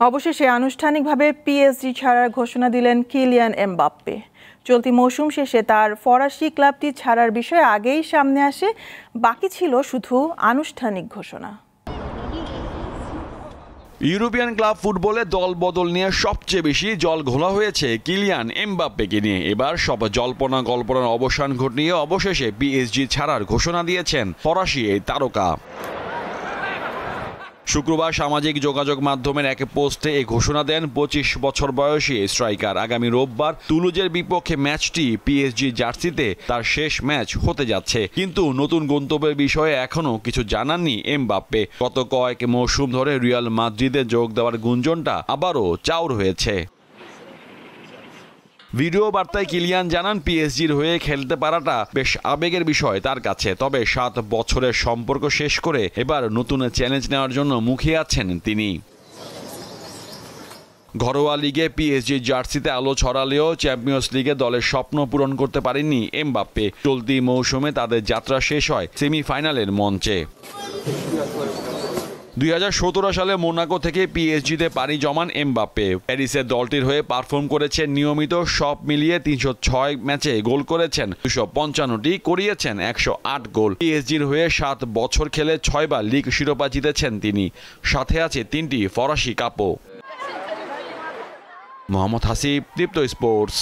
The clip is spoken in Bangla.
অবশেষে আনুষ্ঠানিকভাবে পিএসজি ছাড়ার ঘোষণা দিলেন কিলিয়ান এমবাপ্পে। চলতি মৌসুম শেষে তার ফরাসি ক্লাবটি ছাড়ার বিষয়ে আগেই সামনে আসে, বাকি ছিল শুধু আনুষ্ঠানিক ঘোষণা। ইউরোপিয়ান ক্লাব ফুটবলে দল বদল নিয়ে সবচেয়ে বেশি জল ঘোলা হয়েছে কিলিয়ান এমবাপ্পেকে নিয়ে। এবার সব জল্পনা কল্পনার অবসান ঘটিয়ে অবশেষে পিএসজি ছাড়ার ঘোষণা দিয়েছেন ফরাসি এই তারকা। শুক্রবার সামাজিক যোগাযোগ মাধ্যমের এক পোস্টে এই ঘোষণা দেন 25 বছর বয়সী স্ট্রাইকার। আগামী রোববার তুলুজের বিপক্ষে ম্যাচটি পিএসজি জার্সিতে তার শেষ ম্যাচ হতে যাচ্ছে, কিন্তু নতুন গন্তব্যের বিষয়ে এখনও কিছু জানাননি এমবাপ্পে। গত কয়েক মৌসুম ধরে রিয়াল মাদ্রিদে যোগ দেওয়ার গুঞ্জনটা আবারও চাউর হয়েছে। ভিডিও বার্তায় কিলিয়ান জানান, পিএসজির হয়ে খেলতে পারাটা বেশ আবেগের বিষয় তার কাছে। তবে 7 বছরের সম্পর্ক শেষ করে এবার নতুন চ্যালেঞ্জ নেওয়ার জন্য মুখিয়ে আছেন তিনি। ঘরোয়া লিগে পিএসজি জার্সিতে আলো ছড়ালেও চ্যাম্পিয়ন্স লিগে দলের স্বপ্ন পূরণ করতে পারেননি এমবাপ্পে। চলতি মৌসুমে তাদের যাত্রা শেষ হয় সেমিফাইনালের মঞ্চে। 2017 সালে মোনাকো থেকে পিএসজিতে পাড়ি জমান এমবাপ্পে প্যারিসের দলটির হয়ে পারফর্ম করেছেন নিয়মিত। সব মিলিয়ে 306 ম্যাচে গোল করেছেন 255টি, করিয়েছেন 108 গোল। পিএসজির হয়ে 7 বছর খেলে 6 বার লিগ শিরোপা জিতেছেন তিনি, সাথে আছে 3টি ফরাসি কাপও। মোহাম্মদ হাসিব, দীপ্ত স্পোর্টস।